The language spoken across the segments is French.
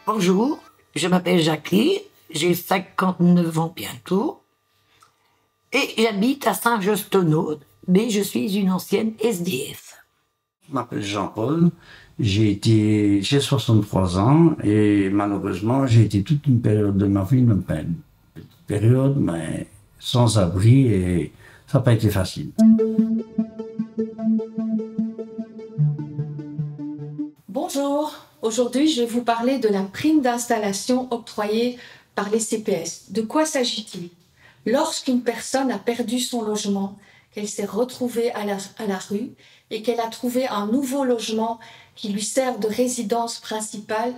Bonjour, je m'appelle Jacqueline, j'ai 59 ans bientôt et j'habite à Saint-Just-Tonneau, mais je suis une ancienne SDF. Je m'appelle Jean-Paul, j'ai 63 ans et malheureusement j'ai été toute une période de ma vie, une période mais sans abri et ça n'a pas été facile. Bonjour, aujourd'hui je vais vous parler de la prime d'installation octroyée par les CPS. De quoi s'agit-il? Lorsqu'une personne a perdu son logement, qu'elle s'est retrouvée à la rue et qu'elle a trouvé un nouveau logement qui lui sert de résidence principale,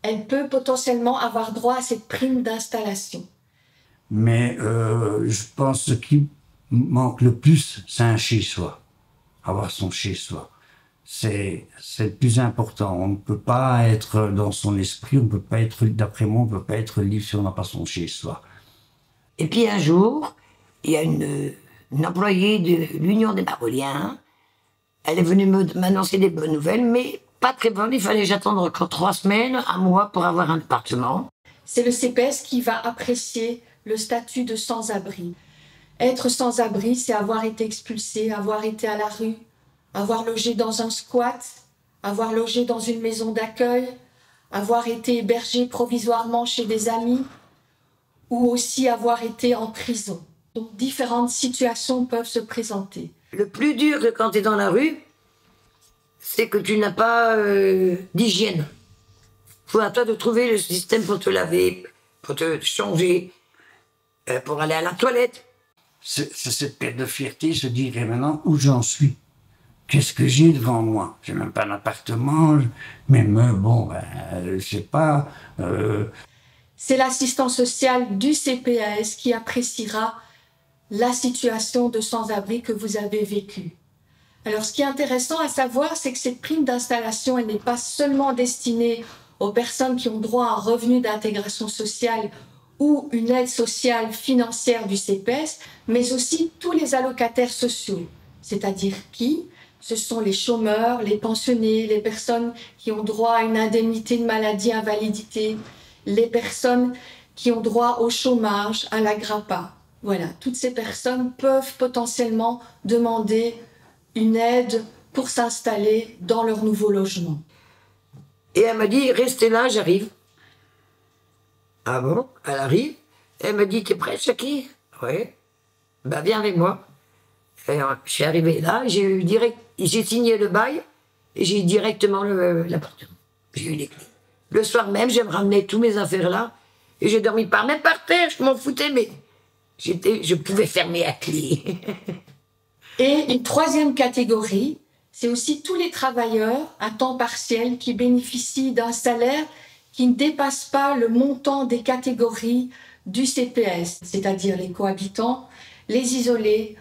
elle peut potentiellement avoir droit à cette prime d'installation. Mais je pense que ce qui manque le plus, c'est un chez-soi, avoir son chez-soi. C'est le plus important. On ne peut pas être dans son esprit, on ne peut pas être, d'après moi, on ne peut pas être libre si on n'a pas son chez-soi. Et puis un jour, il y a une employée de l'Union des Maroliens. Elle est venue m'annoncer des bonnes nouvelles, mais pas très bonnes. Il fallait j'attendre encore 3 semaines, un mois pour avoir un appartement. C'est le CPS qui va apprécier le statut de sans-abri. Être sans-abri, c'est avoir été expulsé, avoir été à la rue, avoir logé dans un squat, avoir logé dans une maison d'accueil, avoir été hébergé provisoirement chez des amis, ou aussi avoir été en prison. Donc différentes situations peuvent se présenter. Le plus dur quand tu es dans la rue, c'est que tu n'as pas d'hygiène. Il faut à toi de trouver le système pour te laver, pour te changer, pour aller à la toilette. C'est cette perte de fierté, se dire maintenant où j'en suis. Qu'est-ce que j'ai devant moi? J'ai même pas un appartement, même bon, je sais pas. C'est l'assistant social du CPAS qui appréciera la situation de sans-abri que vous avez vécue. Alors, ce qui est intéressant à savoir, c'est que cette prime d'installation, elle n'est pas seulement destinée aux personnes qui ont droit à un revenu d'intégration sociale ou une aide sociale financière du CPS, mais aussi tous les allocataires sociaux, c'est-à-dire qui? Ce sont les chômeurs, les pensionnés, les personnes qui ont droit à une indemnité de maladie, invalidité, les personnes qui ont droit au chômage, à la GRAPA. Voilà, toutes ces personnes peuvent potentiellement demander une aide pour s'installer dans leur nouveau logement. Et elle m'a dit, restez là, j'arrive. Ah bon? Elle arrive. Elle m'a dit, t'es prête, Jackie? Oui. Ben, viens avec moi. Et je suis arrivé là, j'ai signé le bail et j'ai eu directement l'appartement. J'ai eu les clés. Le soir même, j'ai ramené tous mes affaires là et j'ai dormi même par terre, je m'en foutais, mais je pouvais fermer à clé. Et une troisième catégorie, c'est aussi tous les travailleurs à temps partiel qui bénéficient d'un salaire qui ne dépasse pas le montant des catégories du CPS, c'est-à-dire les cohabitants, les isolés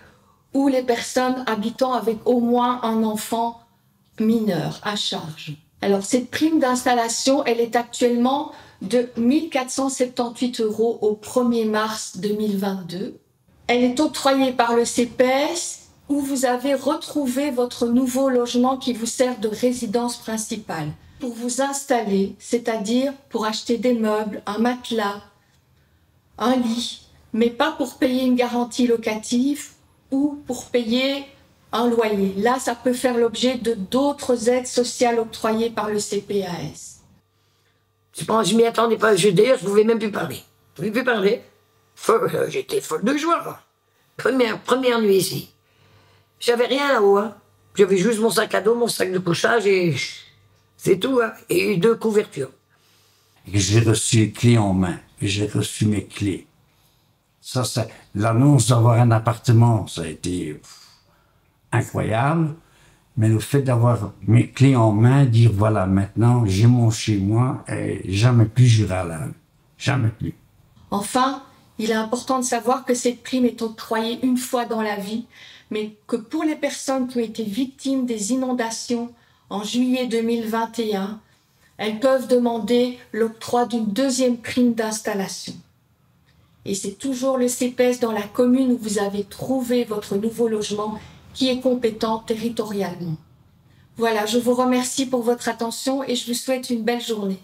ou les personnes habitant avec au moins un enfant mineur à charge. Alors, cette prime d'installation, elle est actuellement de 1 478 € au 1er mars 2022. Elle est octroyée par le CPS où vous avez retrouvé votre nouveau logement qui vous sert de résidence principale. Pour vous installer, c'est-à-dire pour acheter des meubles, un matelas, un lit, mais pas pour payer une garantie locative ou pour payer un loyer. Là, ça peut faire l'objet de d'autres aides sociales octroyées par le CPAS. Je m'y attendais pas. D'ailleurs, je ne pouvais même plus parler. Je ne pouvais plus parler. J'étais folle de joie. Première nuit ici. J'avais rien là-haut. Hein. J'avais juste mon sac à dos, mon sac de couchage et c'est tout. Hein. Et 2 couvertures. J'ai reçu les clés en main. J'ai reçu mes clés. Ça, c'est l'annonce d'avoir un appartement, ça a été incroyable. Mais le fait d'avoir mes clés en main, dire voilà, maintenant j'ai mon chez moi et jamais plus j'irai à la rue. Jamais plus. Enfin, il est important de savoir que cette prime est octroyée une fois dans la vie, mais que pour les personnes qui ont été victimes des inondations en juillet 2021, elles peuvent demander l'octroi d'une deuxième prime d'installation. Et c'est toujours le CPS dans la commune où vous avez trouvé votre nouveau logement qui est compétent territorialement. Voilà, je vous remercie pour votre attention et je vous souhaite une belle journée.